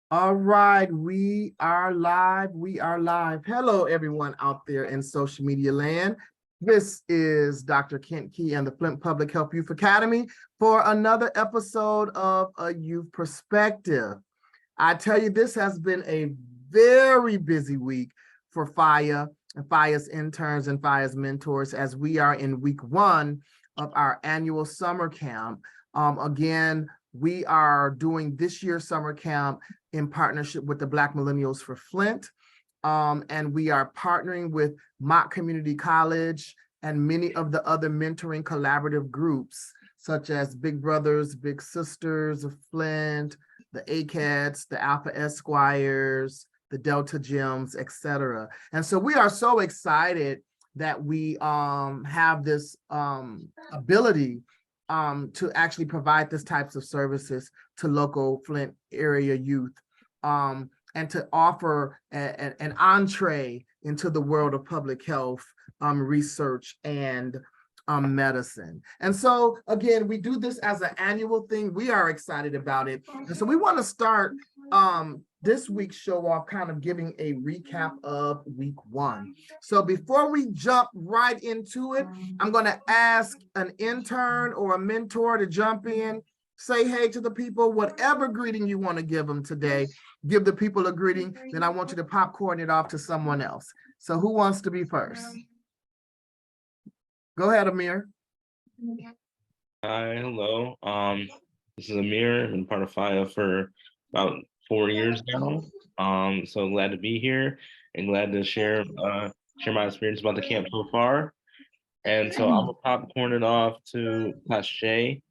All right, we are live. We are live. Hello, everyone out there in social media land. This is Dr. Kent Key and the Flint Public Health Youth Academy for another episode of A Youth Perspective. I tell you, this has been a very busy week for FIA and FIA's interns and FIA's mentors as we are in week one of our annual summer camp. Again, we are doing this year's summer camp in partnership with the Black Millennials for Flint. And we are partnering with Mott Community College and many of the other mentoring collaborative groups, such as Big Brothers, Big Sisters of Flint, the ACADs, the Alpha Esquires, the Delta Gems, etc. And so we are so excited that we have this ability to actually provide this types of services to local Flint area youth, and to offer an entree into the world of public health research and medicine. And so again, we do this as an annual thing. We are excited about it. And so we want to start this week's show off kind of giving a recap of week one. So before we jump right into it, I'm going to ask an intern or a mentor to jump in, say hey to the people, whatever greeting you want to give them today. Give the people a greeting, then I want you to popcorn it off to someone else. So who wants to be first? Go ahead, Amir. Hi, hello. This is Amir. I've been part of FIA for about 4 years now. So glad to be here and glad to share my experience about the camp so far. And so I'm gonna popcorn it off to Shay.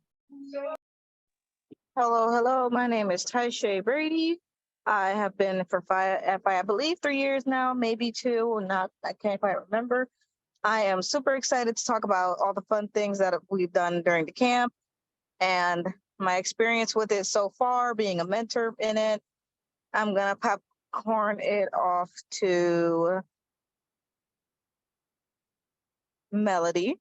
Hello. My name is Taisha Brady. I have been for FIA, I believe 3 years now, maybe two. I can't quite remember. I am super excited to talk about all the fun things that we've done during the camp and my experience with it so far, being a mentor in it. I'm gonna popcorn it off to Melody.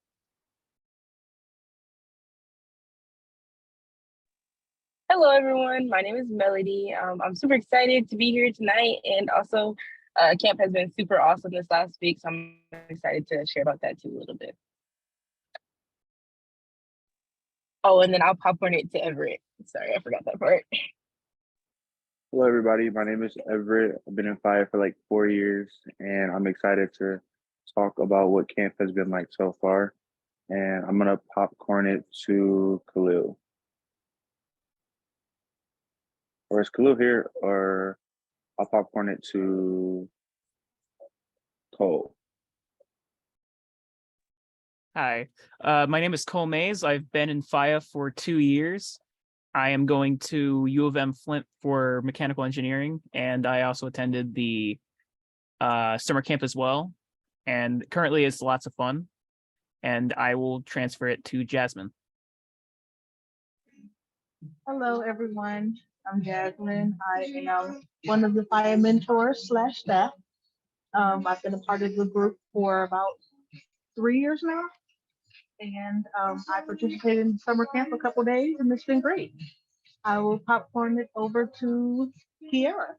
Hello, everyone. My name is Melody. I'm super excited to be here tonight. And also, camp has been super awesome this last week. So I'm excited to share about that too a little bit. Oh, and then I'll popcorn it to Everett. Sorry, I forgot that part. Hello, everybody. My name is Everett. I've been in FIA for like 4 years, and I'm excited to talk about what camp has been like so far. And I'm going to popcorn it to Khalil. Or is Khalil here, or I'll popcorn it to Cole. Hi, my name is Cole Mays. I've been in FIA for 2 years. I am going to U of M Flint for mechanical engineering, and I also attended the summer camp as well. And currently it's lots of fun, and I will transfer it to Jasmine. Hello, everyone. I'm Jasmine. I am one of the FIA mentors / staff. I've been a part of the group for about 3 years now. And I participated in summer camp a couple days, and it's been great. I will popcorn it over to Kiara.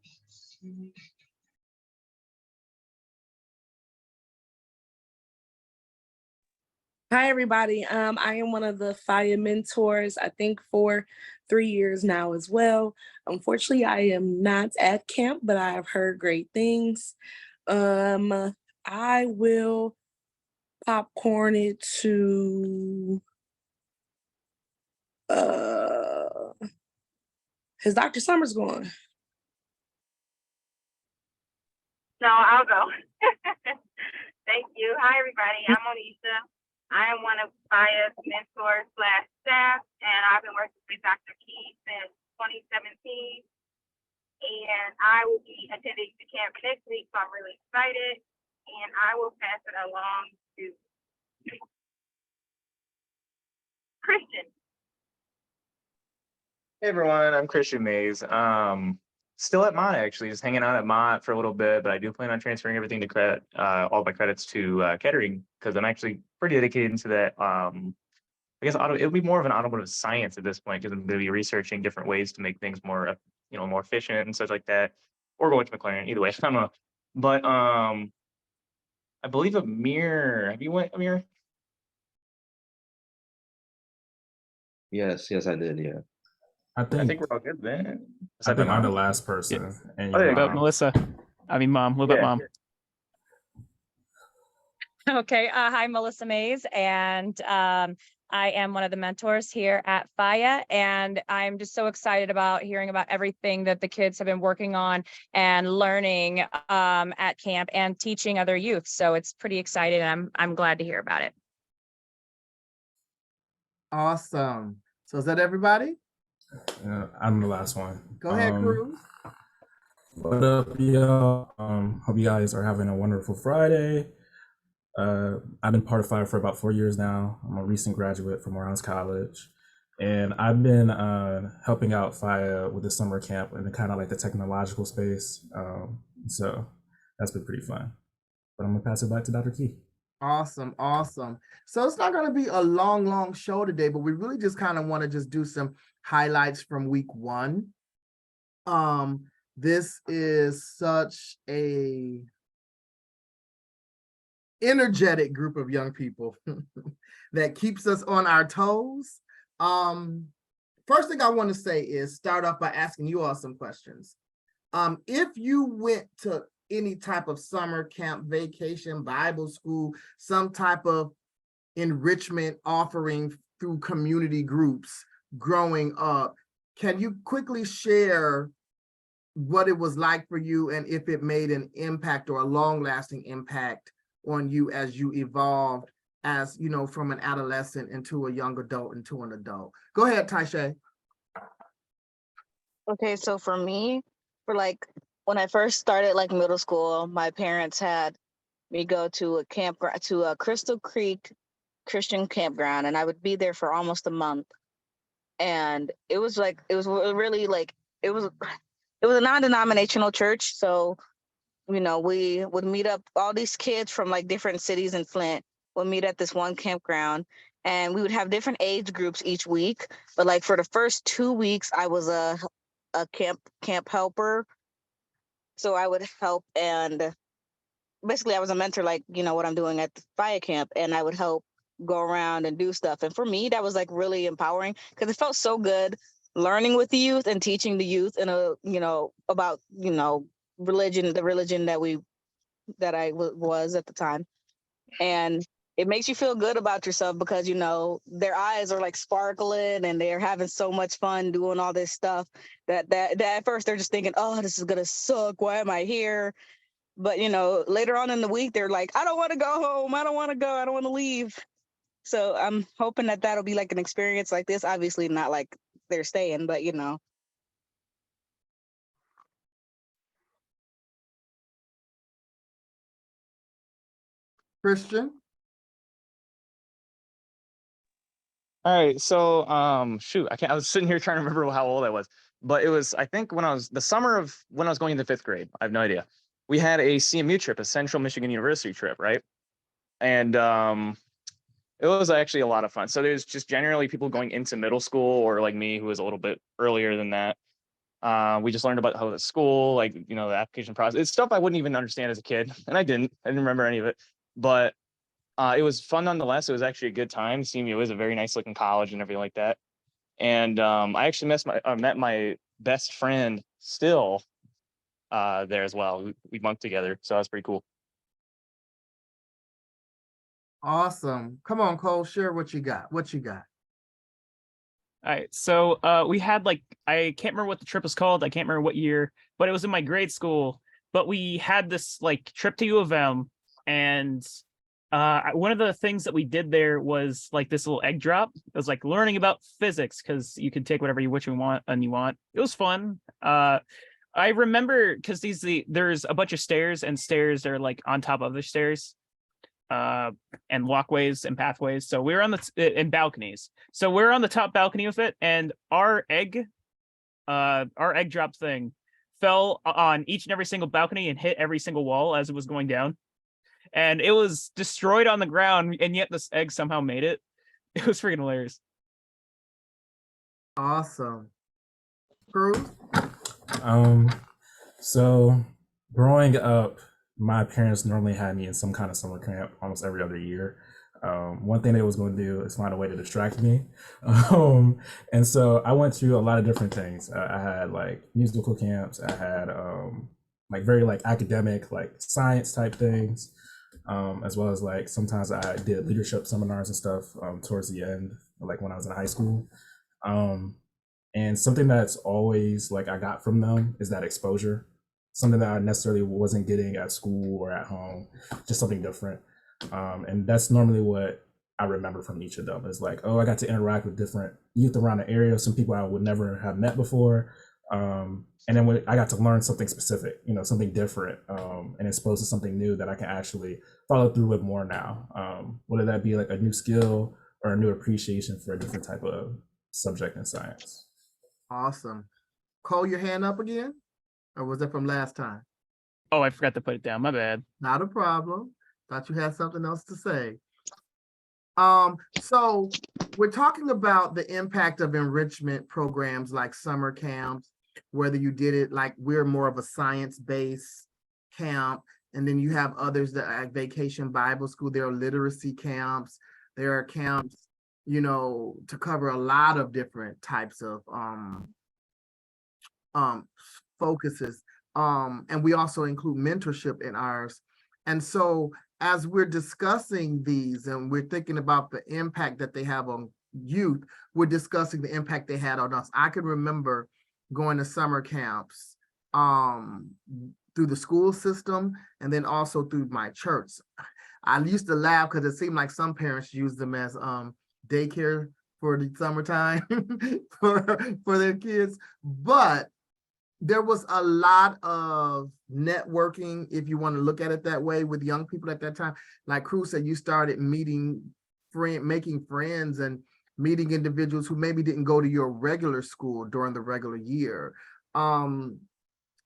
Hi, everybody. I am one of the FIA mentors, I think for 3 years now as well. Unfortunately, I am not at camp, but I have heard great things. I will popcorn it to has Dr. Summers gone? No, I'll go. Thank you. Hi, everybody. I'm Monisha. I am one of FIA's mentors / staff, and I've been working with Dr. Key since 2017. And I will be attending the camp next week, so I'm really excited. And I will pass it along to Christian. Hey everyone, I'm Christian Mays. Still at Mott, actually, just hanging out at Mott for a little bit, but I do plan on transferring everything to credit, all my credits to Kettering, because I'm actually pretty dedicated into that. I guess it'll be more of an automotive science at this point, because I'm going to be researching different ways to make things more more efficient and such like that, or going to McLaren. Either way, I don't know. But I believe Amir. Have you went, Amir? Yes, I did. Yeah. I I think think we're all good then. I Aside from think I'm the mom. last person, and Oh, your there you What about go. mom. Melissa? I mean, mom. What about Yeah. mom? Okay. Hi, Melissa Mays, and I am one of the mentors here at FIA, and I'm just so excited about hearing about everything that the kids have been working on and learning at camp and teaching other youth. So it's pretty exciting, and I'm glad to hear about it. Awesome. So is that everybody? I'm the last one. Go ahead, Cruz. What up, y'all? Hope you guys are having a wonderful Friday. I've been part of FIRE for about 4 years now. I'm a recent graduate from Morehouse College, and I've been helping out FIRE with the summer camp in kind of like the technological space. So that's been pretty fun. But I'm gonna pass it back to Dr. Key. Awesome. So it's not going to be a long show today, but we really just kind of want to just do some highlights from week 1. This is such a energetic group of young people that keeps us on our toes. First thing I want to say is start off by asking you all some questions. If you went to any type of summer camp, vacation, Bible school, some type of enrichment offering through community groups growing up, can you quickly share what it was like for you and if it made an impact or a long-lasting impact on you as you evolved as, from an adolescent into a young adult into an adult? Go ahead, Taisha. Okay, so for me, when I first started middle school, my parents had me go to a Crystal Creek Christian campground, and I would be there for almost a month. And it was a non-denominational church. So, we would meet up, all these kids from different cities in Flint would meet at this one campground, and we would have different age groups each week. But for the first 2 weeks, I was a camp helper. So I would help, and basically I was a mentor, what I'm doing at the fire camp, and I would help go around and do stuff. And for me, that was really empowering because it felt so good learning with the youth and teaching the youth about religion, the religion that I was at the time. And it makes you feel good about yourself because their eyes are sparkling and they're having so much fun doing all this stuff that at first they're just thinking, oh, this is gonna suck, why am I here? But later on in the week they're like, I don't want to go home, I don't want to go, I don't want to leave. So I'm hoping that that'll be an experience like this. Obviously not they're staying, but Christian. All right, so shoot, I was sitting here trying to remember how old I was, but it was, I think, when I was the summer of when I was going into 5th grade. I have no idea. We had a CMU trip, a Central Michigan University trip, right? And it was actually a lot of fun. So there's just generally people going into middle school, or like me, who was a little bit earlier than that. We just learned about how the school, the application process. It's stuff I wouldn't even understand as a kid, and I didn't remember any of it, but it was fun nonetheless. It was actually a good time. CMU is a very nice looking college and everything like that. And I actually met my best friend still there as well. We bunked together, so that was pretty cool. Awesome. Come on, Cole, share what you got. All right, so we had I can't remember what the trip was called. I can't remember what year, but it was in my grade school. But we had this trip to U of M, and one of the things that we did there was this little egg drop. It was learning about physics because you could take whatever you want. It was fun. I remember because there's a bunch of stairs, and stairs are on top of the stairs. And walkways and pathways. So we were on in balconies. So we're on the top balcony with it, and our egg drop thing fell on each and every single balcony and hit every single wall as it was going down. And it was destroyed on the ground, and yet this egg somehow made it. It was freaking hilarious. Awesome. Cruz? Um, so growing up, my parents normally had me in some kind of summer camp almost every other year. One thing they was going to do is find a way to distract me. And so I went through a lot of different things. I had like musical camps. I had like very like academic, like science type things, as well as like sometimes I did leadership seminars and stuff towards the end, like when I was in high school. Um, and something that's always like I got from them is that exposure, something that I necessarily wasn't getting at school or at home, just something different. And that's normally what I remember from each of them is like, oh, I got to interact with different youth around the area, some people I would never have met before. And then when I got to learn something specific, you know, something different, and exposed to something new that I can actually follow through with more now. Whether that be like a new skill or a new appreciation for a different type of subject in science. Awesome. Cole, your hand up again? Or was that from last time? Oh, I forgot to put it down. My bad. Not a problem. Thought you had something else to say. So we're talking about the impact of enrichment programs like summer camps, whether you did it like we're more of a science-based camp, and then you have others that are at Vacation Bible School. There are literacy camps. There are camps, you know, to cover a lot of different types of focuses. And we also include mentorship in ours. And so as we're discussing these and we're thinking about the impact that they have on youth, we're discussing the impact they had on us. I can remember going to summer camps through the school system and then also through my church. I used to laugh because it seemed like some parents use them as daycare for the summertime for their kids. But there was a lot of networking, if you want to look at it that way, with young people at that time. Like Cruz said, you started making friends and meeting individuals who maybe didn't go to your regular school during the regular year. And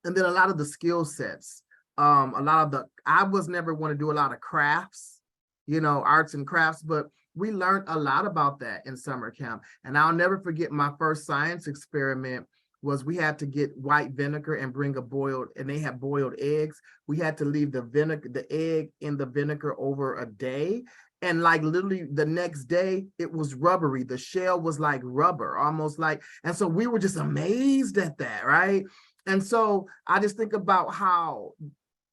then a lot of the skill sets, I was never want to do a lot of crafts, you know, arts and crafts, but we learned a lot about that in summer camp. And I'll never forget my first science experiment was we had to get white vinegar and bring and they had boiled eggs. We had to leave the egg in the vinegar over a day. And like literally the next day, it was rubbery. The shell was like rubber, almost like, and so we were just amazed at that, right? And so I just think about how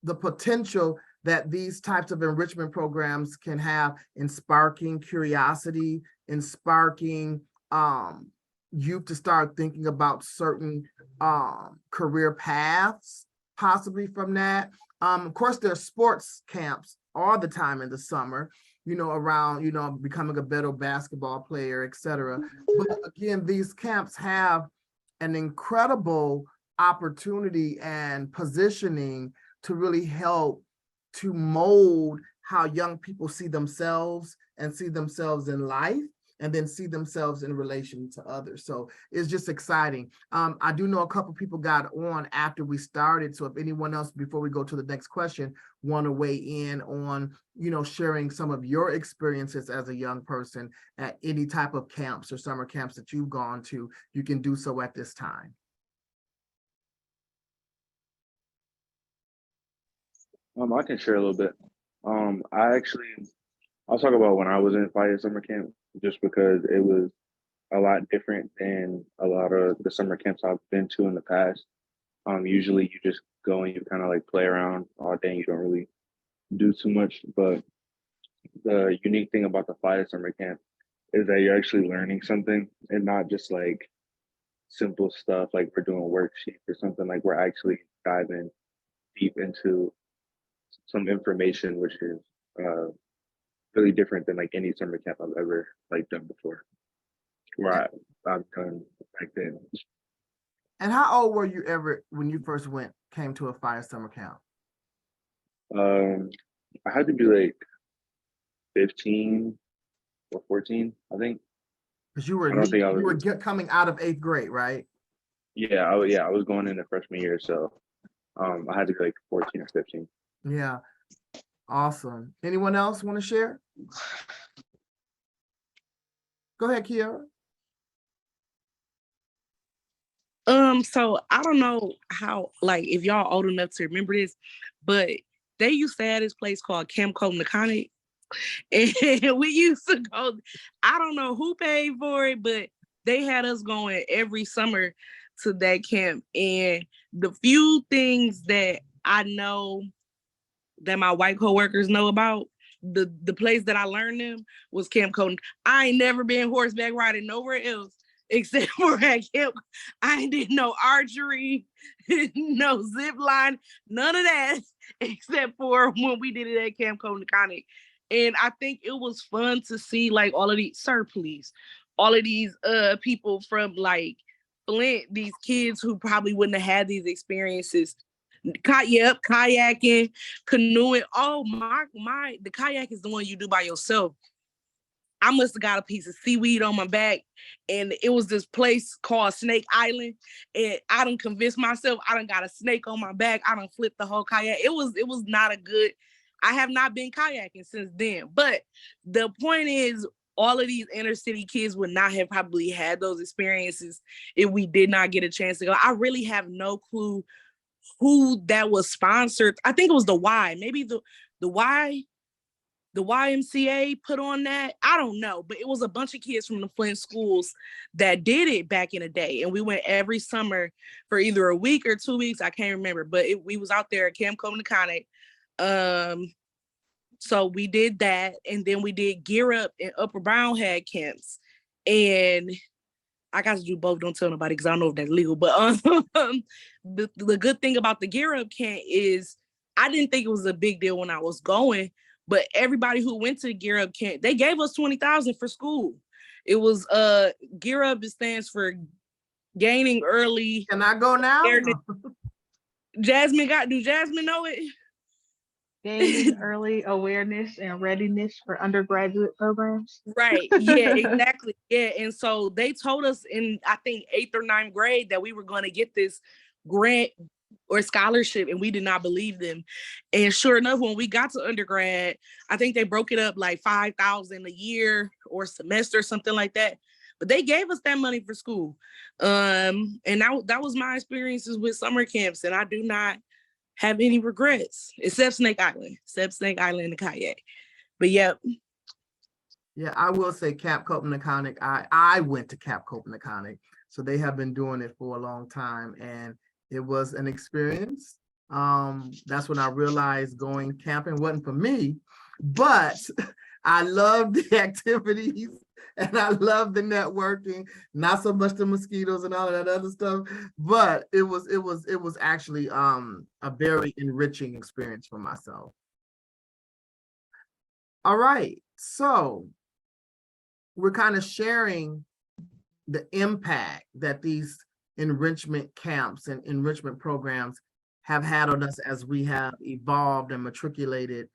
the potential that these types of enrichment programs can have in sparking curiosity, in sparking youth to start thinking about certain career paths, possibly from that. Of course, there's sports camps all the time in the summer, you know, around, you know, becoming a better basketball player, etc. But again, these camps have an incredible opportunity and positioning to really help to mold how young people see themselves and see themselves in life, and then see themselves in relation to others. So it's just exciting. I do know a couple people got on after we started. So if anyone else, before we go to the next question, want to weigh in on, you know, sharing some of your experiences as a young person at any type of camps or summer camps that you've gone to, you can do so at this time. I can share a little bit. I'll talk about when I was in fire summer camp, just because it was a lot different than a lot of the summer camps I've been to in the past. Usually you just go and you kind of like play around all day and you don't really do too much. But the unique thing about the fire summer camp is that you're actually learning something and not just like simple stuff like we're doing worksheets or something. Like we're actually diving deep into some information, which is really different than like any summer camp I've ever like done before, where I've done back then. And how old were you when you first came to a fire summer camp? I had to be like 15 or 14, I think. Because you were coming out of 8th grade, right? Yeah, I was going into freshman year, so I had to be like 14 or 15. Yeah, awesome. Anyone else want to share? Go ahead, Kiara. So I don't know how, like, if y'all old enough to remember this, but they used to have this place called Camp Nakonic, and we used to go. I don't know who paid for it, but they had us going every summer to that camp. And the few things that I know that my white coworkers know about, the place that I learned them was Camp Colton. I ain't never been horseback riding nowhere else except for at camp. I ain't did no archery, no zip line, none of that, except for when we did it at Camp Colton. And I think it was fun to see like all of these, sir, please, all of these people from like Flint, these kids who probably wouldn't have had these experiences. Yep, kayaking, canoeing. Oh my, the kayak is the one you do by yourself. I must have got a piece of seaweed on my back, and it was this place called Snake Island. And I done convinced myself I done got a snake on my back. I done flipped the whole kayak. It was not a good. I have not been kayaking since then. But the point is, all of these inner city kids would not have probably had those experiences if we did not get a chance to go. I really have no clue who that was sponsored. I think it was the Y, maybe the Y, the YMCA put on that. I don't know, but it was a bunch of kids from the Flint schools that did it back in the day. And we went every summer for either a week or 2 weeks. I can't remember, but we was out there at Camp Nakonic. So we did that. And then we did Gear Up and Upper Brown Head camps. And I got to do both. Don't tell nobody because I don't know if that's legal. But the good thing about the Gear Up camp is I didn't think it was a big deal when I was going, but everybody who went to the Gear Up camp, they gave us $20,000 for school. It was Gear Up. It stands for Gaining Early. Can I go now? Jasmine do Jasmine know it? Gaining early awareness and readiness for undergraduate programs. Right. Yeah, exactly. Yeah. And so they told us in, I think, 8th or 9th grade that we were going to get this grant or scholarship, and we did not believe them. And sure enough, when we got to undergrad, I think they broke it up like $5,000 a year or semester, something like that. But they gave us that money for school. And that was my experiences with summer camps, and I do not have any regrets except Snake Island and the kayak. But yep. Yeah, I will say Camp Nakonic. I went to Camp Nakonic, so they have been doing it for a long time, and it was an experience. That's when I realized going camping wasn't for me, but I loved the activities and I loved the networking. Not so much the mosquitoes and all of that other stuff, but it was actually a very enriching experience for myself. All right, so we're kind of sharing the impact that these enrichment camps and enrichment programs have had on us as we have evolved and matriculated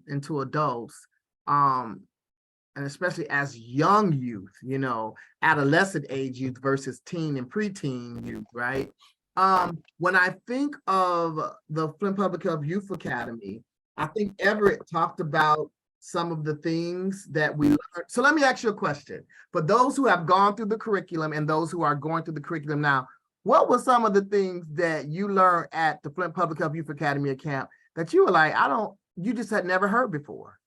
into adults, and especially as young youth, adolescent age youth versus teen and preteen youth, right? When I think of the Flint Public Health Youth Academy, I think Everett talked about some of the things that we learned. So let me ask you a question. For those who have gone through the curriculum and those who are going through the curriculum now, what were some of the things that you learned at the Flint Public Health Youth Academy camp that you were like, you just had never heard before?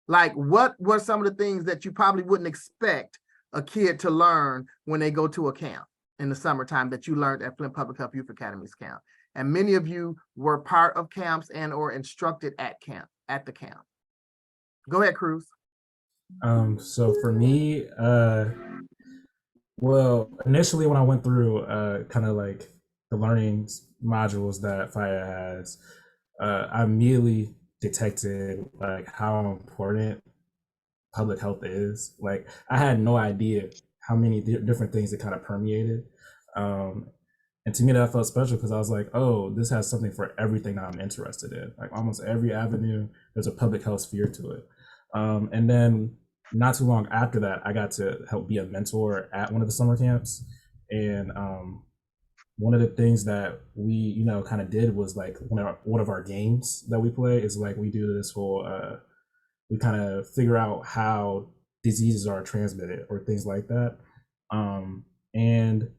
Like, what were some of the things that you probably wouldn't expect a kid to learn when they go to a camp in the summertime that you learned at Flint Public Health Youth Academy's camp? And many of you were part of camps and or instructed at the camp. Go ahead, Cruz. So for me, well, initially when I went through kind of like the learning modules that FIA has, I immediately detected like how important public health is. Like I had no idea how many different things it kind of permeated. And to me that felt special because I was like, oh, this has something for everything that I'm interested in. Like almost every avenue, there's a public health sphere to it. And then not too long after that, I got to help be a mentor at one of the summer camps. And one of the things that we, kind of did was like one of our games that we play is like we do this whole, we kind of figure out how diseases are transmitted or things like that. And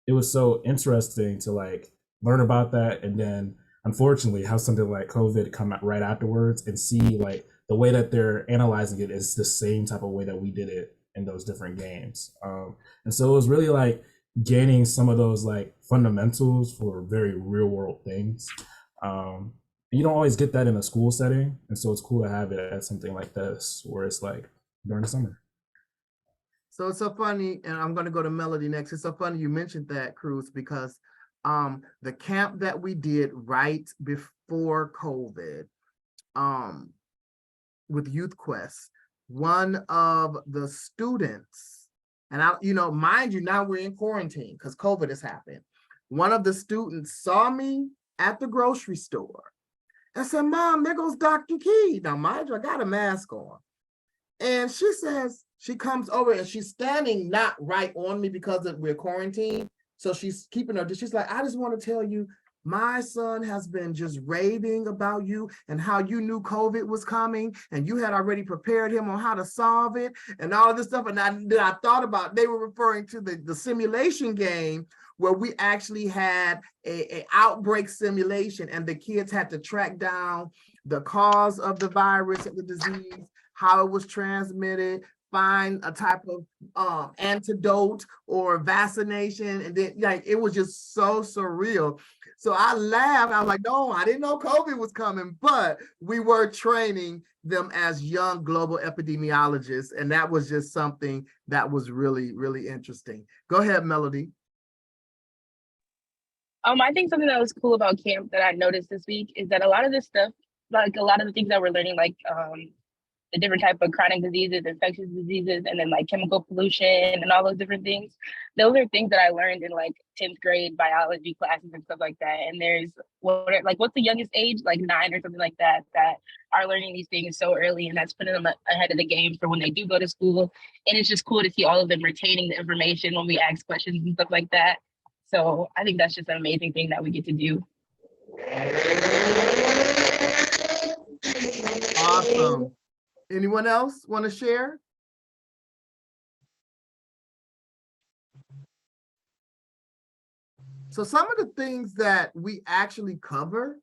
it was so interesting to like learn about that, and then unfortunately have something like COVID come out right afterwards and see like the way that they're analyzing it is the same type of way that we did it in those different games. And so it was really like gaining some of those like fundamentals for very real world things. You don't always get that in a school setting, and so it's cool to have it at something like this where it's like during the summer. So it's so funny, and I'm going to go to Melody next. It's so funny you mentioned that, Cruz, because the camp that we did right before COVID with Youth Quest, one of the students, and mind you, now we're in quarantine because COVID has happened. One of the students saw me at the grocery store and said, "Mom, there goes Dr. Key." Now, mind you, I got a mask on. And she says, she comes over and she's standing not right on me because we're quarantined. So she's keeping her, she's like, "I just want to tell you, my son has been just raving about you and how you knew COVID was coming and you had already prepared him on how to solve it and all of this stuff." And I thought about, they were referring to the simulation game where we actually had a outbreak simulation, and the kids had to track down the cause of the virus of the disease, how it was transmitted, find a type of antidote or vaccination. And then like, it was just so surreal. So I laughed. I was like, no, I didn't know COVID was coming, but we were training them as young global epidemiologists. And that was just something that was really, really interesting. Go ahead, Melody. I think something that was cool about camp that I noticed this week is that a lot of this stuff, like a lot of the things that we're learning, like the different type of chronic diseases, infectious diseases, and then like chemical pollution and all those different things. Those are things that I learned in like 10th grade biology classes and stuff like that. And there's what's the youngest age? Like 9 or something like that, that are learning these things so early, and that's putting them ahead of the game for when they do go to school. And it's just cool to see all of them retaining the information when we ask questions and stuff like that. So I think that's just an amazing thing that we get to do. Awesome. Anyone else want to share? So some of the things that we actually cover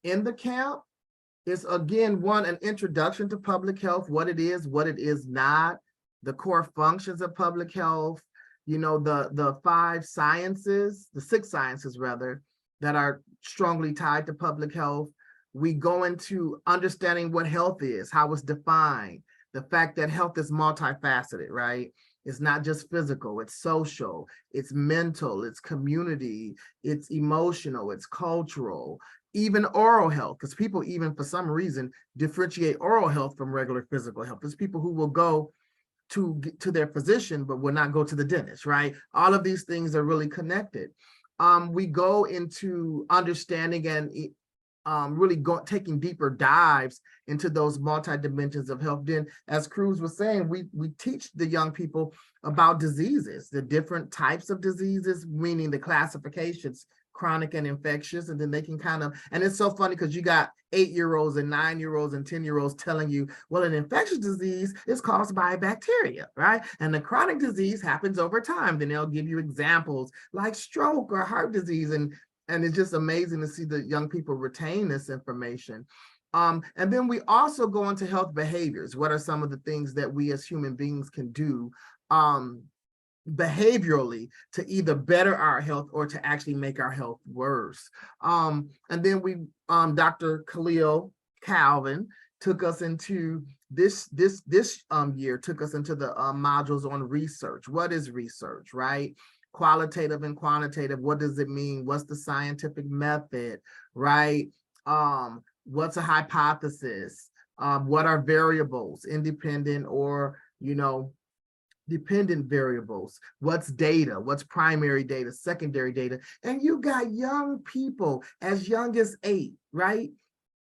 in the camp is, again, one, an introduction to public health, what it is not, the core functions of public health, the 5 sciences, the 6 sciences rather, that are strongly tied to public health. We go into understanding what health is, how it's defined, the fact that health is multifaceted, right? It's not just physical, it's social, it's mental, it's community, it's emotional, it's cultural, even oral health, because people even for some reason differentiate oral health from regular physical health. There's people who will go to their physician, but will not go to the dentist, right? All of these things are really connected. We go into understanding and really taking deeper dives into those multi-dimensions of health. Then, as Cruz was saying, we teach the young people about diseases, the different types of diseases, meaning the classifications, chronic and infectious, and then they can and it's so funny because you got 8-year-olds and 9-year-olds and 10-year-olds telling you, well, an infectious disease is caused by a bacteria, right? And the chronic disease happens over time. Then they'll give you examples like stroke or heart disease, and it's just amazing to see the young people retain this information. And then we also go into health behaviors. What are some of the things that we as human beings can do behaviorally to either better our health or to actually make our health worse? And then Dr. Khalil Calvin took us into this year, took us into the modules on research. What is research, right? Qualitative and quantitative, what does it mean? What's the scientific method, right? What's a hypothesis? What are variables, independent or, dependent variables? What's data? What's primary data, secondary data? And you got young people as young as 8, right?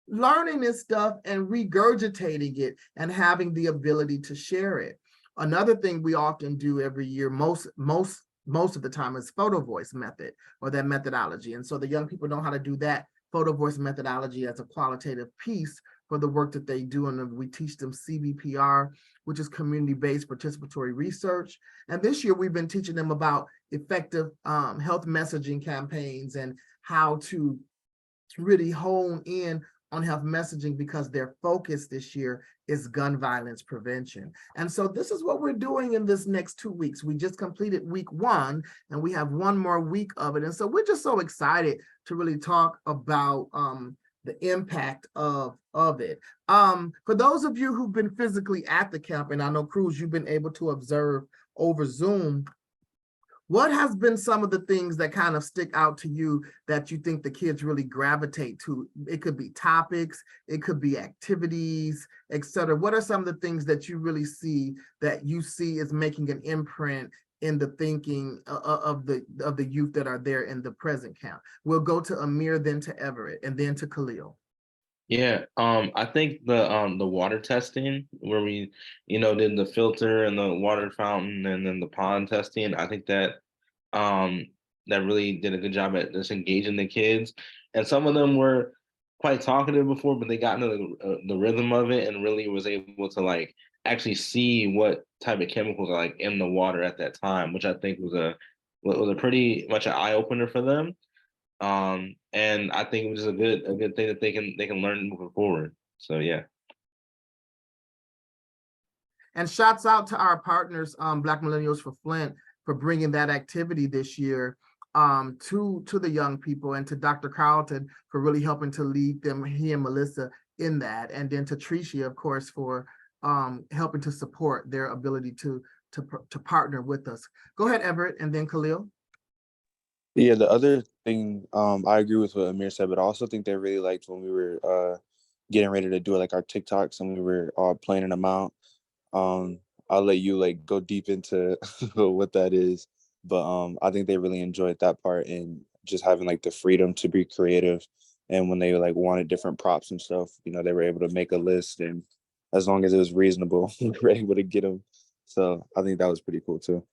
Learning this stuff and regurgitating it and having the ability to share it. Another thing we often do every year, most of the time, is photo voice method, or that methodology. And so the young people know how to do that photo voice methodology as a qualitative piece for the work that they do. And we teach them CBPR, which is community-based participatory research. And this year we've been teaching them about effective health messaging campaigns and how to really hone in on health messaging, because their focus this year is gun violence prevention. And so this is what we're doing in this next 2 weeks. We just completed week 1 and we have 1 more week of it. And so we're just so excited to really talk about the impact of it. For those of you who've been physically at the camp, and I know Cruz, you've been able to observe over Zoom, what has been some of the things that kind of stick out to you that you think the kids really gravitate to? It could be topics, it could be activities, etc. What are some of the things that you really see that you see is making an imprint in the thinking of the youth that are there in the present camp? We'll go to Amir, then to Everett, and then to Khalil. Yeah, I think the water testing where we, did the filter and the water fountain and then the pond testing. I think that that really did a good job at just engaging the kids. And some of them were quite talkative before, but they got into the rhythm of it and really was able to like actually see what type of chemicals are like in the water at that time, which I think was a pretty much an eye opener for them. And I think it was a good thing that they can learn moving forward. So yeah. And shouts out to our partners, Black Millennials for Flint, for bringing that activity this year to the young people, and to Dr. Carlton for really helping to lead them, he and Melissa, in that, and then to Tricia, of course, for helping to support their ability to partner with us. Go ahead, Everett, and then Khalil. Yeah, the other thing, I agree with what Amir said, but I also think they really liked when we were getting ready to do like our TikToks and we were planning them out. I'll let you like go deep into what that is, but I think they really enjoyed that part, and just having like the freedom to be creative. And when they like wanted different props and stuff, they were able to make a list, and as long as it was reasonable, we were able to get them. So I think that was pretty cool too.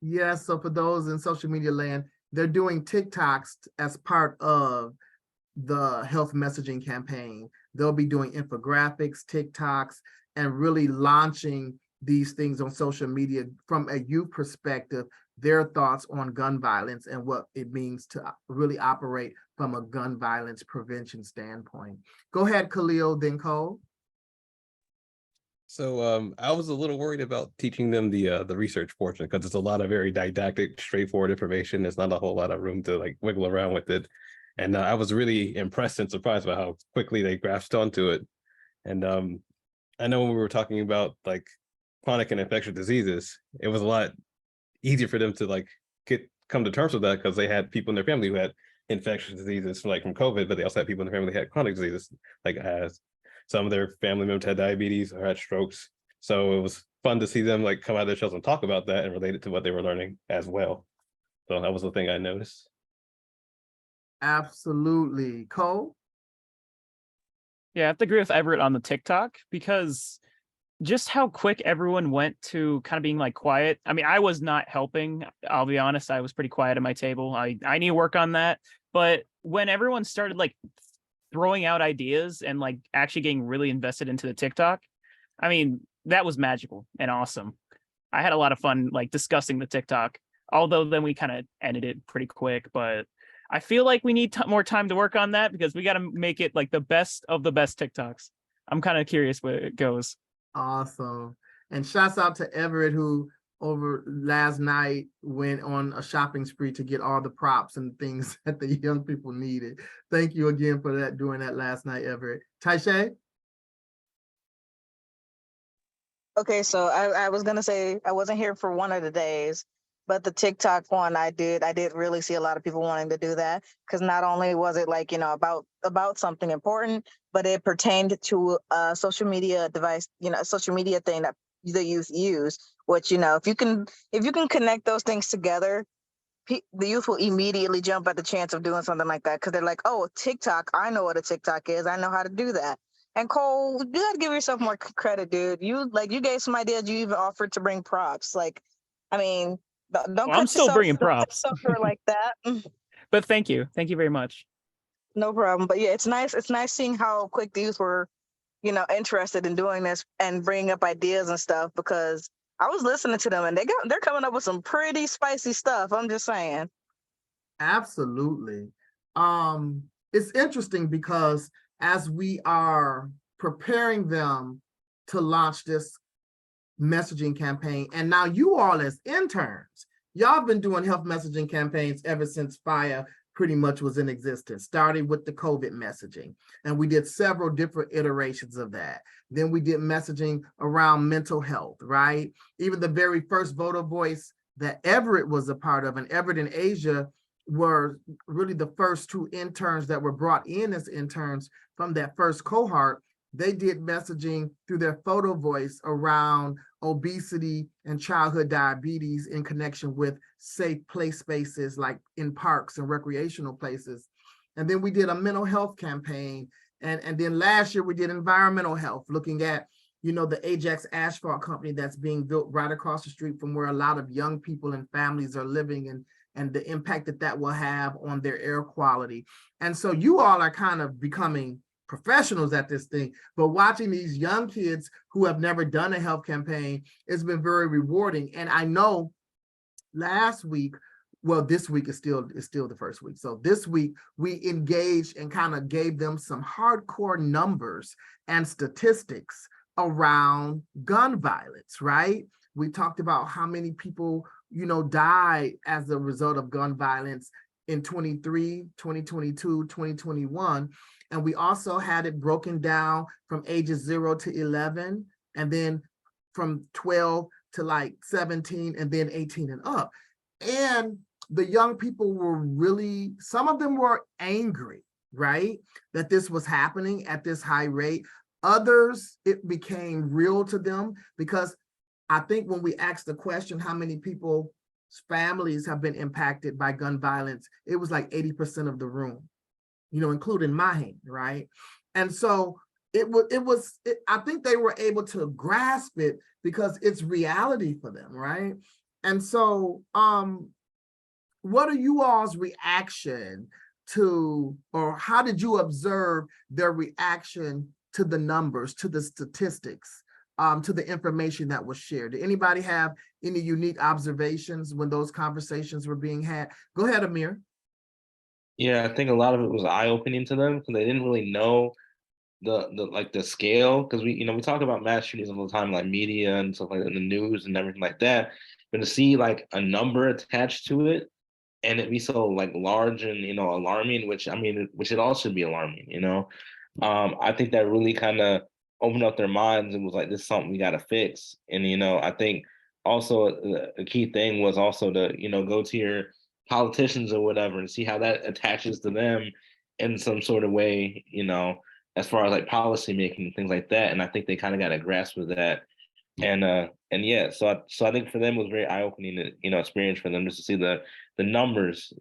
Yeah, so for those in social media land, they're doing TikToks as part of the health messaging campaign. They'll be doing infographics, TikToks, and really launching these things on social media from a youth perspective, their thoughts on gun violence and what it means to really operate from a gun violence prevention standpoint. Go ahead, Khalil, then Cole. So I was a little worried about teaching them the research portion, because it's a lot of very didactic, straightforward information. There's not a whole lot of room to like wiggle around with it. And I was really impressed and surprised by how quickly they grasped onto it. And I know when we were talking about like chronic and infectious diseases, it was a lot easier for them to like come to terms with that, because they had people in their family who had infectious diseases like from COVID, but they also had people in their family who had chronic diseases, like as some of their family members had diabetes or had strokes. So it was fun to see them like come out of their shells and talk about that and relate it to what they were learning as well. So that was the thing I noticed. Absolutely. Cole? Yeah, I have to agree with Everett on the TikTok, because just how quick everyone went to kind of being like quiet. I mean, I was not helping. I'll be honest. I was pretty quiet at my table. I need to work on that. But when everyone started like throwing out ideas and like actually getting really invested into the TikTok, I mean, that was magical and awesome. I had a lot of fun like discussing the TikTok, although then we kind of ended it pretty quick. But I feel like we need more time to work on that, because we got to make it like the best of the best TikToks. I'm kind of curious where it goes. Awesome. And shouts out to Everett, who over last night went on a shopping spree to get all the props and things that the young people needed. Thank you again for that, doing that last night, Everett. Taisha? Okay, so I was gonna say I wasn't here for one of the days, but the TikTok one I did really see a lot of people wanting to do that, because not only was it like, about something important, but it pertained to a social media device, a social media thing that the youth use, which, if you can connect those things together, the youth will immediately jump at the chance of doing something like that, because they're like, oh, TikTok, I know what a TikTok is. I know how to do that. And Cole, you gotta give yourself more credit, dude. You gave some ideas. You even offered to bring props. Like, I mean, don't Well, cut I'm still yourself, bringing don't cut props. yourself short like that. But thank you very much. No problem. But yeah, it's nice. It's nice seeing how quick the youth were interested in doing this and bringing up ideas and stuff, because I was listening to them and they're coming up with some pretty spicy stuff. I'm just saying. Absolutely. It's interesting because as we are preparing them to launch this messaging campaign, and now you all as interns, y'all been doing health messaging campaigns ever since FIRE pretty much was in existence, starting with the COVID messaging. And we did several different iterations of that. Then we did messaging around mental health, right? Even the very first voter voice that Everett was a part of, and Everett and Asia were really the first two interns that were brought in as interns from that first cohort. They did messaging through their photo voice around obesity and childhood diabetes in connection with safe play spaces like in parks and recreational places. And then we did a mental health campaign. And then last year we did environmental health, looking at, the Ajax Asphalt Company that's being built right across the street from where a lot of young people and families are living, and the impact that will have on their air quality. And so you all are kind of becoming professionals at this thing, but watching these young kids who have never done a health campaign, it's been very rewarding. And I know last week, well, this week is still the first week. So this week we engaged and kind of gave them some hardcore numbers and statistics around gun violence, right? We talked about how many people, died as a result of gun violence in 2022, 2021. And we also had it broken down from ages 0 to 11, and then from 12 to like 17, and then 18 and up. And the young people were really, some of them were angry, right? That this was happening at this high rate. Others, it became real to them, because I think when we asked the question, how many people's families have been impacted by gun violence, it was like 80% of the room, including my hand, right? And so I think they were able to grasp it because it's reality for them, right? And so what are you all's reaction to, or how did you observe their reaction to the numbers, to the statistics, to the information that was shared? Did anybody have any unique observations when those conversations were being had? Go ahead, Amir. Yeah, I think a lot of it was eye-opening to them because they didn't really know the scale, because we talk about mass shootings all the time, like media and stuff like that, in the news and everything like that. But to see like a number attached to it and it be so like large and alarming, which it all should be alarming, I think that really kind of opened up their minds and was like, this is something we got to fix. And I think also the key thing was also to go to your politicians or whatever and see how that attaches to them in some sort of way, as far as like policy making and things like that. And I think they kind of got a grasp of that. And yeah, so I think for them it was very eye-opening, experience for them just to see the numbers,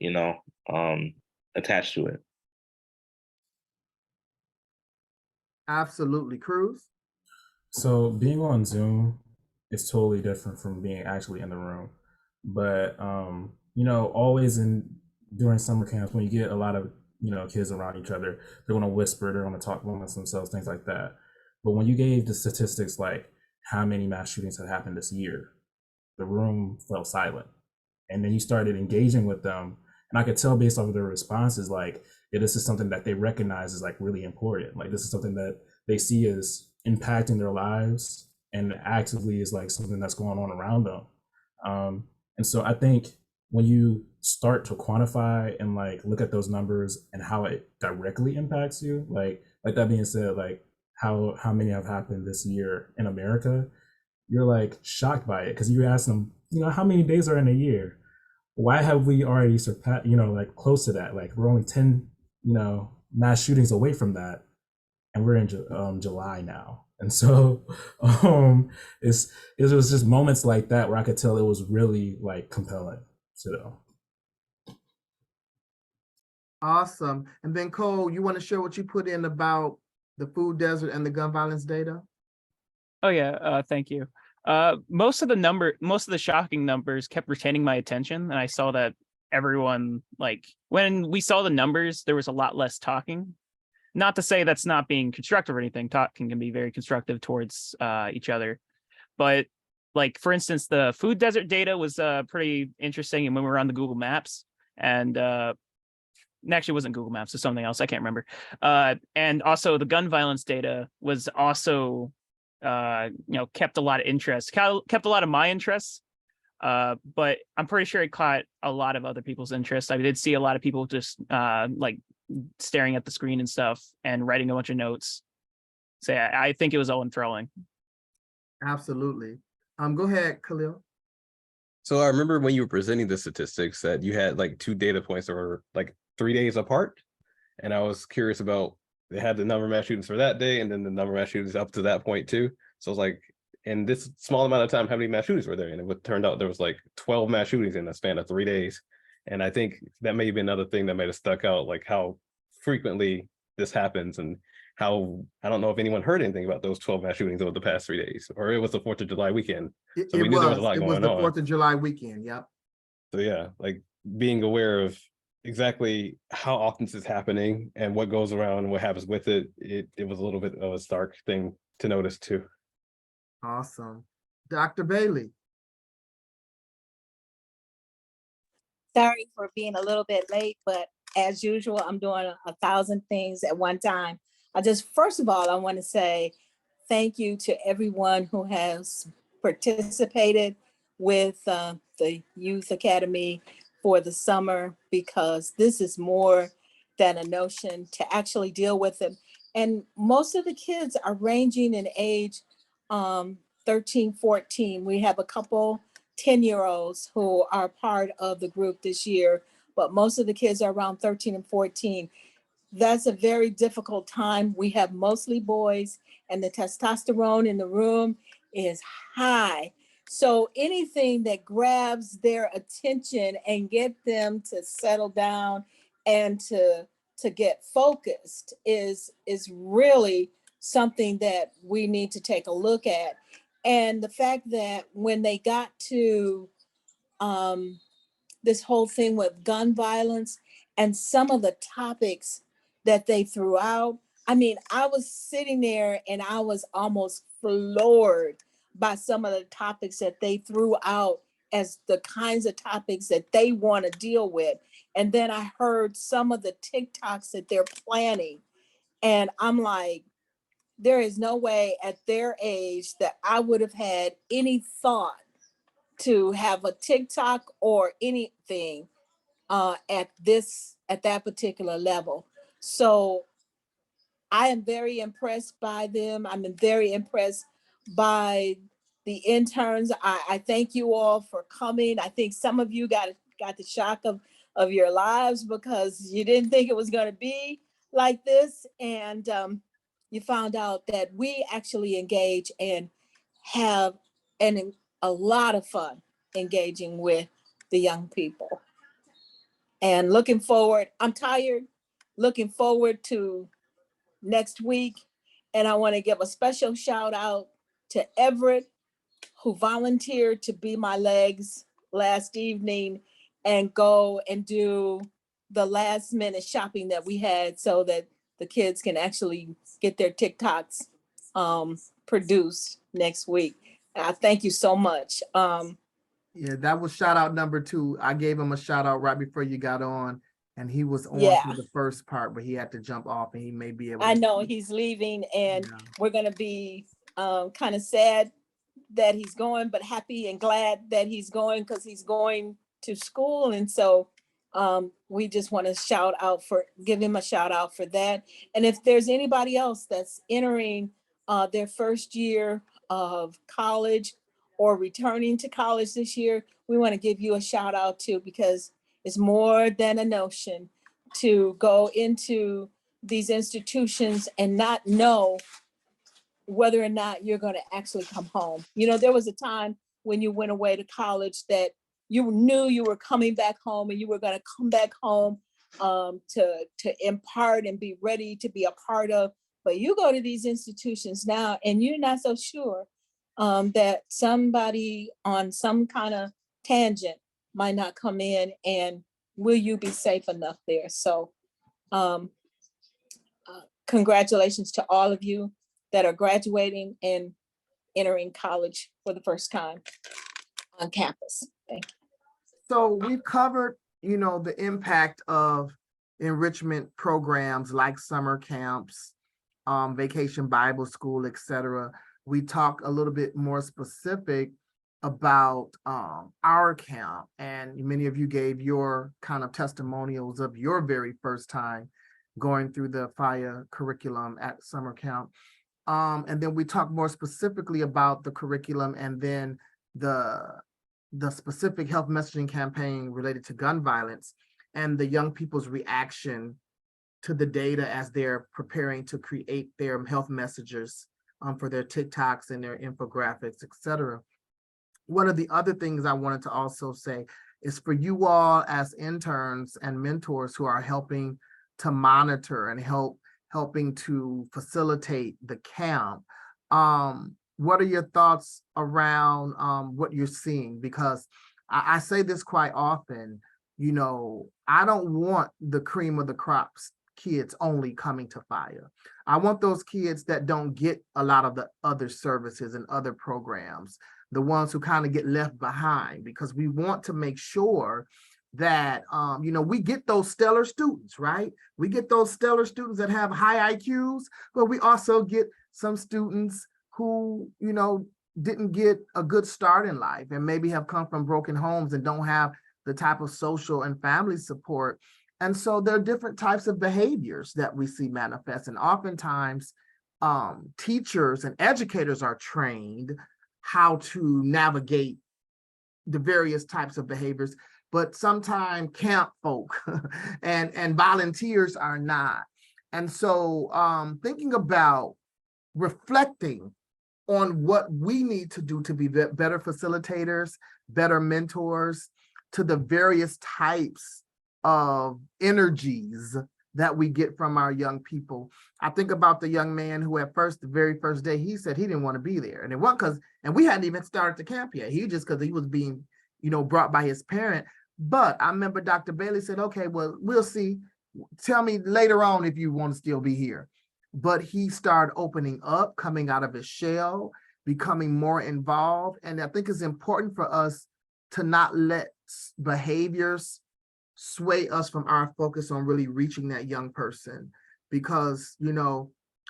attached to it. Absolutely. Cruz? So being on Zoom is totally different from being actually in the room. But always during summer camps, when you get a lot of kids around each other, they're gonna whisper, they're gonna talk amongst themselves, things like that. But when you gave the statistics like how many mass shootings had happened this year, the room fell silent. And then you started engaging with them, and I could tell based off of their responses, like, yeah, this is something that they recognize is like really important. Like this is something that they see as impacting their lives and actively is like something that's going on around them. And so I think when you start to quantify and like look at those numbers and how it directly impacts you, like that being said, like how many have happened this year in America, you're like shocked by it because you ask them, how many days are in a year? Why have we already surpassed, like close to that? Like we're only 10, mass shootings away from that, and we're in July now. And so it was just moments like that where I could tell it was really like compelling to them. Awesome. And then Cole, you want to share what you put in about the food desert and the gun violence data? Oh yeah, thank you. Most of the shocking numbers kept retaining my attention, and I saw that everyone, like when we saw the numbers, there was a lot less talking. Not to say that's not being constructive or anything. Talking can be very constructive towards each other. But like, for instance, the food desert data was pretty interesting. And when we were on the Google Maps, and actually it wasn't Google Maps, it's something else, I can't remember. And also the gun violence data was also, kept a lot of interest, kept a lot of my interests. But I'm pretty sure it caught a lot of other people's interest. I did see a lot of people just like staring at the screen and stuff and writing a bunch of notes. So yeah, I think it was all enthralling. Absolutely. Go ahead, Khalil. So I remember when you were presenting the statistics that you had like 2 data points that were like 3 days apart. And I was curious about, they had the number of mass shootings for that day and then the number of mass shootings up to that point too. So I was like, in this small amount of time, how many mass shootings were there? And it turned out there was like 12 mass shootings in the span of 3 days. And I think that may be another thing that might have stuck out, like how frequently this happens and how, I don't know if anyone heard anything about those 12 mass shootings over the past 3 days, or it was the 4th of July weekend. So we knew there was a lot going on. It was the 4th of July weekend, yep. So yeah, like being aware of exactly how often this is happening and what goes around and what happens with it, it was a little bit of a stark thing to notice too. Awesome. Dr. Bailey. Sorry for being a little bit late, but as usual, I'm doing 1,000 things at one time. First of all, I want to say thank you to everyone who has participated with the Youth Academy for the summer, because this is more than a notion to actually deal with them. And most of the kids are ranging in age 13, 14. We have a couple 10-year-olds who are part of the group this year, but most of the kids are around 13 and 14. That's a very difficult time. We have mostly boys, and the testosterone in the room is high. So anything that grabs their attention and get them to settle down and to get focused is really something that we need to take a look at. And the fact that when they got to this whole thing with gun violence and some of the topics that they threw out, I mean, I was sitting there and I was almost floored by some of the topics that they threw out as the kinds of topics that they want to deal with. And then I heard some of the TikToks that they're planning. And I'm like, there is no way at their age that I would have had any thought to have a TikTok or anything at that particular level. So I am very impressed by them. I'm very impressed by the interns. I thank you all for coming. I think some of you got the shock of your lives because you didn't think it was going to be like this. And you found out that we actually engage and have a lot of fun engaging with the young people. And looking forward, I'm tired, looking forward to next week. And I want to give a special shout out to Everett, who volunteered to be my legs last evening and go and do the last minute shopping that we had so that the kids can actually get their TikToks produced next week. Thank you so much. Yeah, that was shout out number 2. I gave him a shout out right before you got on, and he was on for the first part, but he had to jump off, and he may be able to. I know he's leaving, and Yeah. we're gonna be kind of sad that he's going, but happy and glad that he's going because he's going to school. And so we just want to give him a shout out for that. And if there's anybody else that's entering their first year of college or returning to college this year, we want to give you a shout out too, because it's more than a notion to go into these institutions and not know whether or not you're going to actually come home. You know, there was a time when you went away to college that you knew you were coming back home and you were going to come back home to impart and be ready to be a part of. But you go to these institutions now and you're not so sure that somebody on some kind of tangent might not come in, and will you be safe enough there? So congratulations to all of you that are graduating and entering college for the first time on campus. Thank you. So we've covered, the impact of enrichment programs like summer camps, vacation Bible school, etc. We talked a little bit more specific about our camp, and many of you gave your kind of testimonials of your very first time going through the FIRE curriculum at summer camp. And then we talked more specifically about the curriculum and then the specific health messaging campaign related to gun violence and the young people's reaction to the data as they're preparing to create their health messages for their TikToks and their infographics, etc. One of the other things I wanted to also say is for you all as interns and mentors who are helping to monitor and helping to facilitate the camp, what are your thoughts around what you're seeing? Because I say this quite often, I don't want the cream of the crops kids only coming to FIRE. I want those kids that don't get a lot of the other services and other programs, the ones who kind of get left behind, because we want to make sure that, we get those stellar students, right? We get those stellar students that have high IQs, but we also get some students who, didn't get a good start in life and maybe have come from broken homes and don't have the type of social and family support. And so there are different types of behaviors that we see manifest. And oftentimes teachers and educators are trained how to navigate the various types of behaviors, but sometimes camp folk and volunteers are not. And so thinking about reflecting on what we need to do to be better facilitators, better mentors to the various types of energies that we get from our young people. I think about the young man who the very first day, he said he didn't want to be there. And it wasn't and we hadn't even started the camp yet. He just because he was being, brought by his parent. But I remember Dr. Bailey said, okay, well, we'll see. Tell me later on if you want to still be here. But he started opening up, coming out of his shell, becoming more involved. And I think it's important for us to not let behaviors sway us from our focus on really reaching that young person. Because,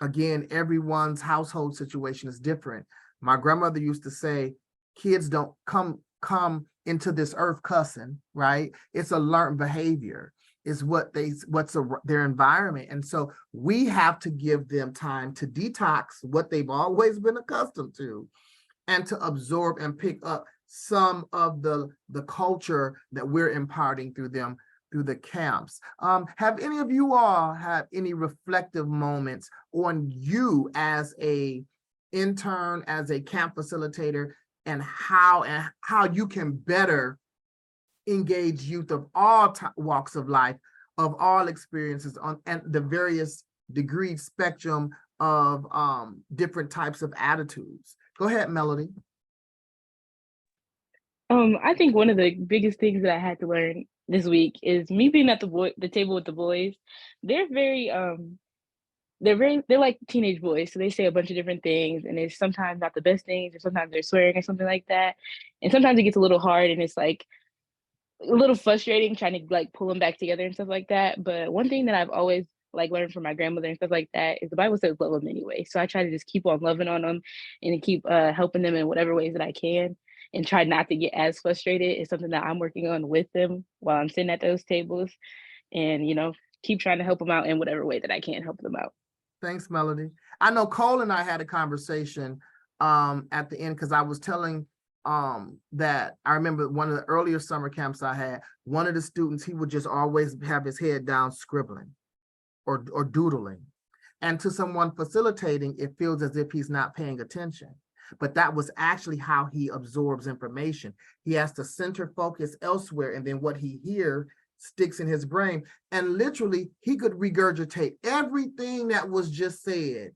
again, everyone's household situation is different. My grandmother used to say, kids don't come into this earth cussing, right? It's a learned behavior. Is their environment. And so we have to give them time to detox what they've always been accustomed to and to absorb and pick up some of the culture that we're imparting through them through the camps. Have any of you all had any reflective moments on you as a intern, as a camp facilitator, and how you can better engage youth of all walks of life, of all experiences and the various degree spectrum of different types of attitudes? Go ahead, Melody. I think one of the biggest things that I had to learn this week is me being at the table with the boys. They're they're like teenage boys, so they say a bunch of different things, and it's sometimes not the best things, or sometimes they're swearing or something like that, and sometimes it gets a little hard, and it's like a little frustrating trying to like pull them back together and stuff like that. But one thing that I've always like learned from my grandmother and stuff like that is the Bible says love them anyway. So I try to just keep on loving on them and keep helping them in whatever ways that I can, and try not to get as frustrated. It's something that I'm working on with them while I'm sitting at those tables, and keep trying to help them out in whatever way that I can help them out. Thanks, Melody. I know Cole and I had a conversation at the end, because I was telling that I remember one of the earlier summer camps I had, one of the students, he would just always have his head down scribbling or doodling. And to someone facilitating, it feels as if he's not paying attention. But that was actually how he absorbs information. He has to center focus elsewhere, and then what he hears sticks in his brain. And literally, he could regurgitate everything that was just said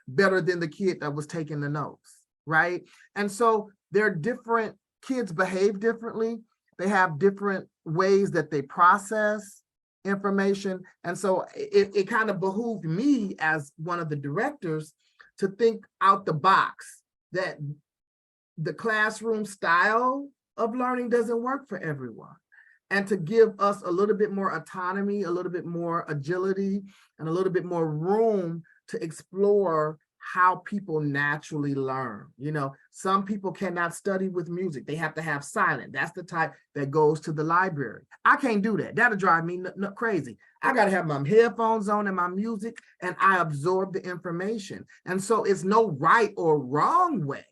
better than the kid that was taking the notes, right? And so they're different, kids behave differently. They have different ways that they process information. And so it kind of behooved me as one of the directors to think out the box, that the classroom style of learning doesn't work for everyone. And to give us a little bit more autonomy, a little bit more agility, and a little bit more room to explore how people naturally learn. You know, some people cannot study with music. They have to have silent. That's the type that goes to the library. I can't do that. That'll drive me crazy. I got to have my headphones on and my music, and I absorb the information. And so it's no right or wrong way.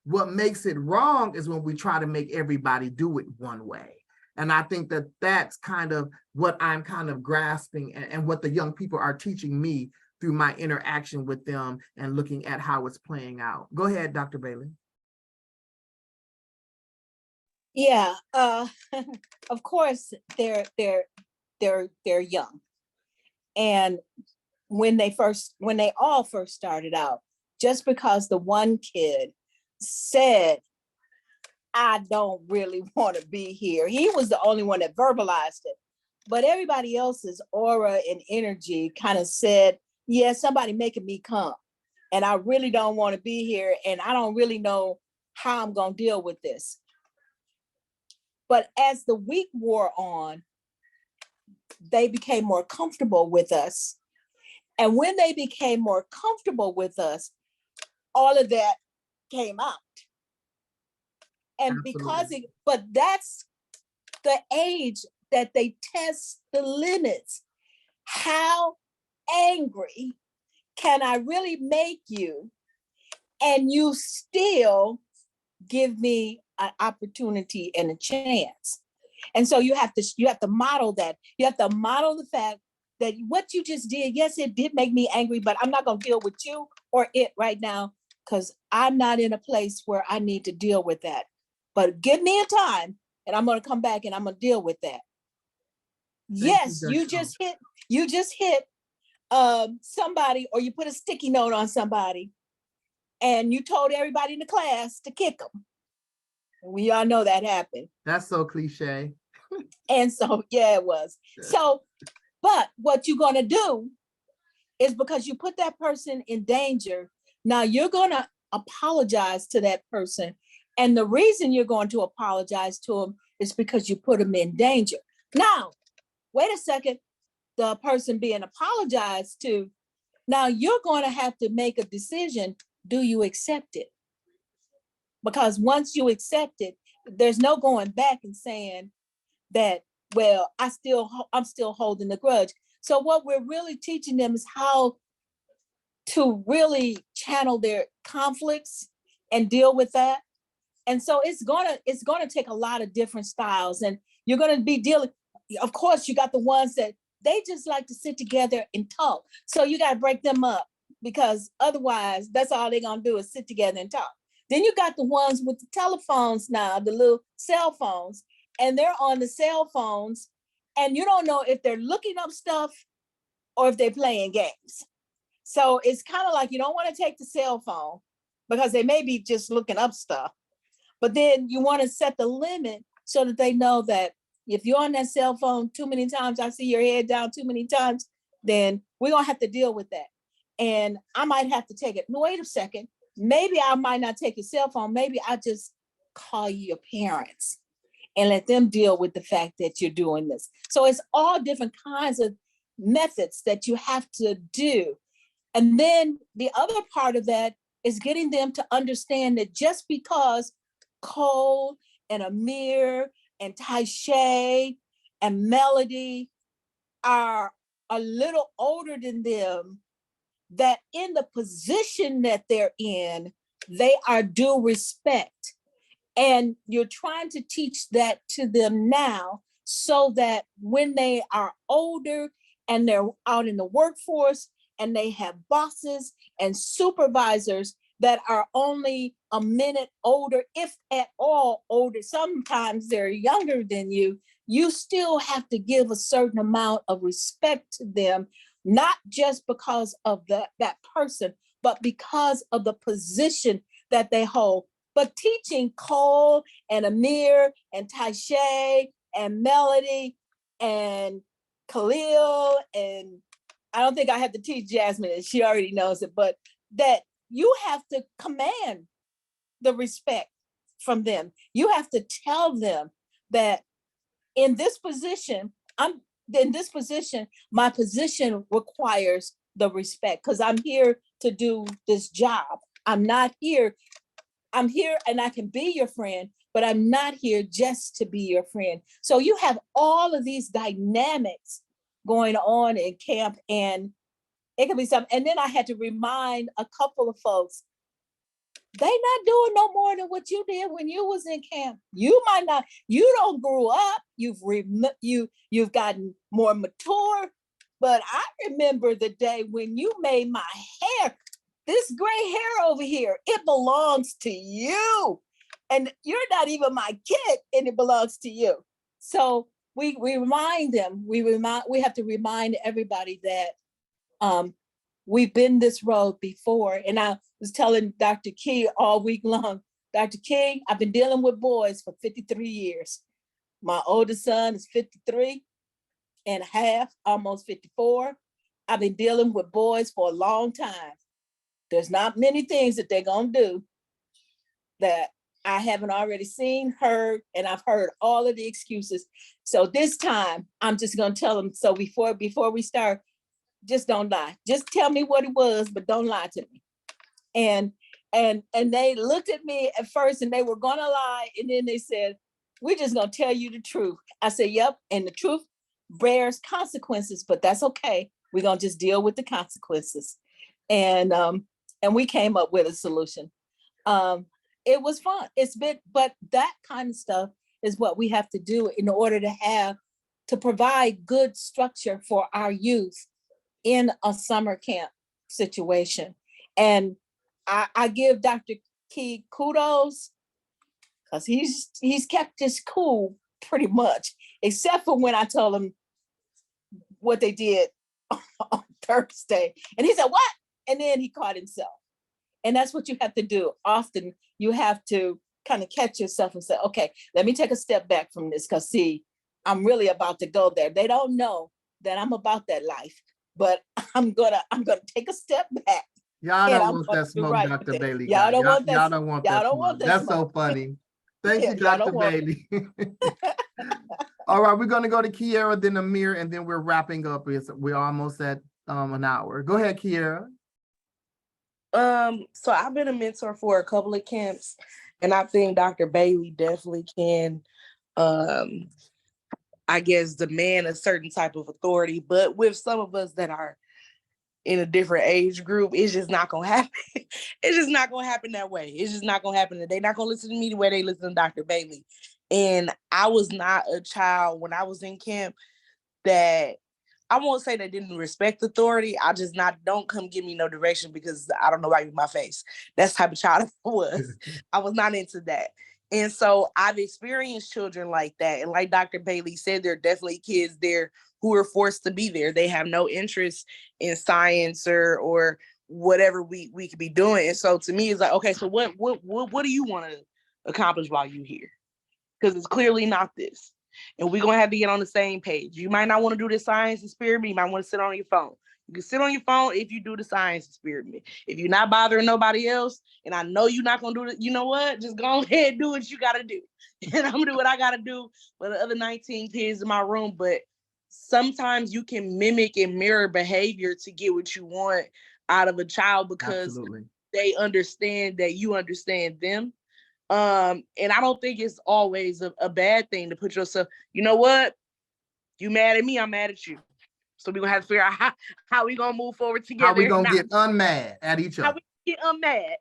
What makes it wrong is when we try to make everybody do it one way. And I think that that's kind of what I'm kind of grasping, and what the young people are teaching me through my interaction with them and looking at how it's playing out. Go ahead, Dr. Bailey. Yeah, of course they're young, and when they all first started out, just because the one kid said, "I don't really want to be here," he was the only one that verbalized it, but everybody else's aura and energy kind of said, "Yeah, somebody making me come, and I really don't want to be here, and I don't really know how I'm going to deal with this." But as the week wore on, they became more comfortable with us. And when they became more comfortable with us, all of that came out. And but that's the age that they test the limits. How angry can I really make you, and you still give me an opportunity and a chance? And so you have to model that. You have to model the fact that what you just did, yes, it did make me angry, but I'm not going to deal with you or it right now, because I'm not in a place where I need to deal with that. But give me a time, and I'm going to come back and I'm going to deal with that. Yes, you just hit somebody, or you put a sticky note on somebody, and you told everybody in the class to kick them. We all know that happened. That's so cliche. And so, yeah, it was. So, but what you're going to do is, because you put that person in danger, now you're going to apologize to that person. And the reason you're going to apologize to them is because you put them in danger. Now, wait a second, the person being apologized to, now you're going to have to make a decision. Do you accept it? Because once you accept it, there's no going back and saying that, well, I'm still holding the grudge. So what we're really teaching them is how to really channel their conflicts and deal with that. And so it's gonna take a lot of different styles, and you're gonna be dealing. Of course, you got the ones that they just like to sit together and talk. So you got to break them up, because otherwise, that's all they're gonna do is sit together and talk. Then you got the ones with the telephones now, the little cell phones, and they're on the cell phones, and you don't know if they're looking up stuff or if they're playing games. So it's kind of like you don't want to take the cell phone because they may be just looking up stuff. But then you want to set the limit so that they know that if you're on that cell phone too many times, I see your head down too many times, then we're going to have to deal with that. And I might have to take it. No, wait a second. Maybe I might not take your cell phone. Maybe I just call you your parents and let them deal with the fact that you're doing this. So it's all different kinds of methods that you have to do. And then the other part of that is getting them to understand that just because Cole and Amir and Taisha and Melody are a little older than them, that in the position that they're in, they are due respect. And you're trying to teach that to them now, so that when they are older and they're out in the workforce and they have bosses and supervisors that are only a minute older, if at all older, sometimes they're younger than you, you still have to give a certain amount of respect to them, not just because of that person, but because of the position that they hold. But teaching Cole and Amir and Taisha and Melody and Khalil, and I don't think I have to teach Jasmine, and she already knows it, but that you have to command the respect from them. You have to tell them that in this position, my position requires the respect because I'm here to do this job. I'm here and I can be your friend, but I'm not here just to be your friend. So you have all of these dynamics going on in camp, and it can be something. And then I had to remind a couple of folks, they not doing no more than what you did when you was in camp. You might not, you don't grow up, you've gotten more mature, but I remember the day when you made my hair, this gray hair over here, it belongs to you. And you're not even my kid, and it belongs to you. So we remind them, we have to remind everybody that we've been this road before. And I was telling Dr. Key all week long, Dr. King, I've been dealing with boys for 53 years. My oldest son is 53 and a half, almost 54. I've been dealing with boys for a long time. There's not many things that they're gonna do that I haven't already seen, heard, and I've heard all of the excuses. So this time I'm just gonna tell them, so before we start, just don't lie. Just tell me what it was, but don't lie to me. And they looked at me at first and they were gonna lie. And then they said, we're just gonna tell you the truth. I said, yep. And the truth bears consequences, but that's okay. We're gonna just deal with the consequences. And we came up with a solution. It was fun. But that kind of stuff is what we have to do in order to provide good structure for our youth in a summer camp situation. And I give Dr. Key kudos because he's kept this cool pretty much, except for when I told him what they did on Thursday. And he said, what? And then he caught himself. And that's what you have to do. Often you have to kind of catch yourself and say, okay, let me take a step back from this because see, I'm really about to go there. They don't know that I'm about that life, but I'm gonna take a step back. Y'all don't want that smoke, right, Dr. Bailey. Y'all don't want that. Y'all don't want that smoke. That's so funny. Thank you, Dr. Bailey. All right, we're gonna go to Kiera, then Amir, and then we're wrapping up. We're almost at an hour. Go ahead, Kiera. So I've been a mentor for a couple of camps, and I think Dr. Bailey definitely can I guess demand a certain type of authority, but with some of us that are in a different age group, it's just not gonna happen. It's just not gonna happen that way. It's just not gonna happen. They're not gonna listen to me the way they listen to Dr. Bailey. And I was not a child when I was in camp that I won't say they didn't respect authority. I just don't come give me no direction because I don't know why you my face. That's the type of child I was. I was not into that. And so I've experienced children like that. And like Dr. Bailey said, there are definitely kids there who are forced to be there. They have no interest in science or whatever we could be doing. And so to me, it's like, okay, so what do you want to accomplish while you're here? Because it's clearly not this. And we're going to have to get on the same page. You might not want to do the science experiment. You might want to sit on your phone. You can sit on your phone if you do the science experiment. If you're not bothering nobody else, and I know you're not going to do it, you know what? Just go ahead and do what you got to do. And I'm going to do what I got to do for the other 19 kids in my room. But sometimes you can mimic and mirror behavior to get what you want out of a child because they understand that you understand them. And I don't think it's always a bad thing to put yourself, you know what? You mad at me, I'm mad at you. So we're gonna have to figure out how we gonna move forward together. How we gonna get unmad at each other. How we get unmad.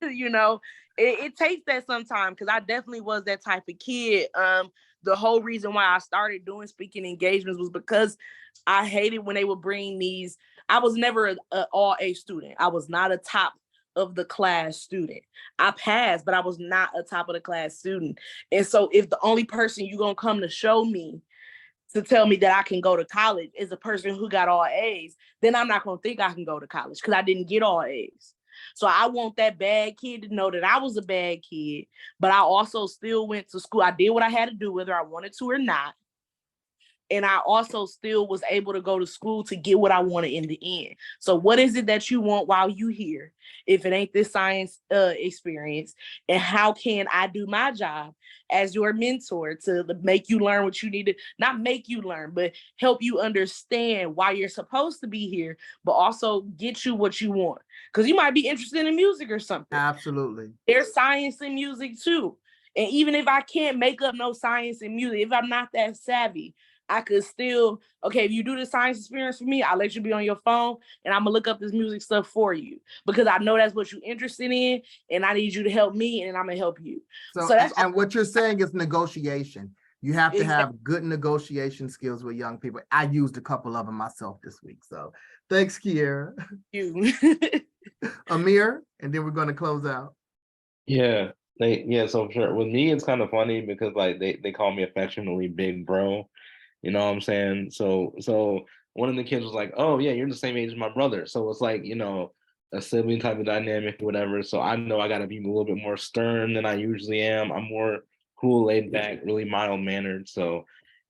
You know, it takes that sometimes because I definitely was that type of kid. The whole reason why I started doing speaking engagements was because I hated when they would bring these. I was never an all A student. I was not a top of the class student. I passed, but I was not a top of the class student. And so if the only person you're gonna come to show me to tell me that I can go to college is a person who got all A's, then I'm not gonna think I can go to college because I didn't get all A's. So I want that bad kid to know that I was a bad kid, but I also still went to school. I did what I had to do, whether I wanted to or not. and I also still was able to go to school to get what I wanted in the end. So what is it that you want while you here, if it ain't this science experience? And how can I do my job as your mentor to make you learn what you need to, not make you learn, but help you understand why you're supposed to be here, but also get you what you want? Because you might be interested in music or something. Absolutely. There's science in music too. And even if I can't make up no science in music, if I'm not that savvy, I could still, okay, if you do the science experience for me, I'll let you be on your phone and I'm gonna look up this music stuff for you because I know that's what you're interested in and I need you to help me and I'm gonna help you. So that's and what you're saying is negotiation. You have to Exactly. have good negotiation skills with young people. I used a couple of them myself this week. So thanks, Kiera. You. Amir, and then we're going to close out. Yeah, so sure. With me, it's kind of funny because like they call me affectionately Big Bro. You know what I'm saying? So one of the kids was like, "Oh yeah, you're the same age as my brother." So it's like, a sibling type of dynamic or whatever. So I know I gotta be a little bit more stern than I usually am. I'm more cool, laid back, really mild mannered. So,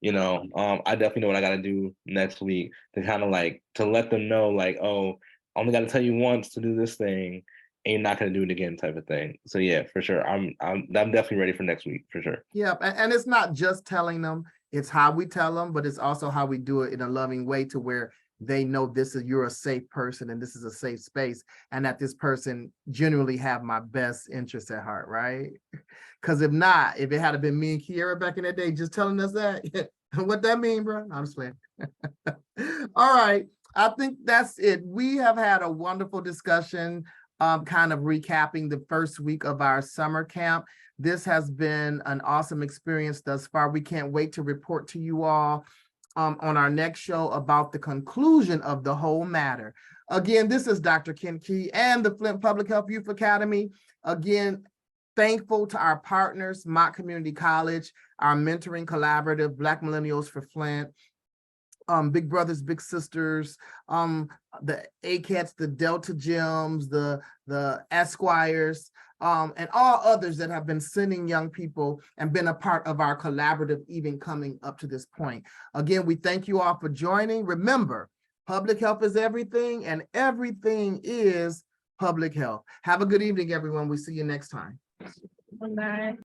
I definitely know what I gotta do next week to kind of like to let them know, like, oh, I only gotta tell you once to do this thing, and you're not gonna do it again, type of thing. So yeah, for sure. I'm definitely ready for next week for sure. Yeah, and it's not just telling them, it's how we tell them, but it's also how we do it in a loving way to where they know you're a safe person and this is a safe space and that this person genuinely have my best interest at heart, right? Because if not, if it had been me and Kiera back in that day just telling us that, what that mean, bro? I'm just playing. All right, I think that's it. We have had a wonderful discussion, kind of recapping the first week of our summer camp. This has been an awesome experience thus far. We can't wait to report to you all on our next show about the conclusion of the whole matter. Again, this is Dr. Ken Key and the Flint Public Health Youth Academy. Again, thankful to our partners, Mott Community College, our mentoring collaborative, Black Millennials for Flint, Big Brothers, Big Sisters, the ACATs, the Delta Gyms, the Esquires, and all others that have been sending young people and been a part of our collaborative even coming up to this point. Again, we thank you all for joining. Remember, public health is everything and everything is public health. Have a good evening, everyone. We'll see you next time. Good night.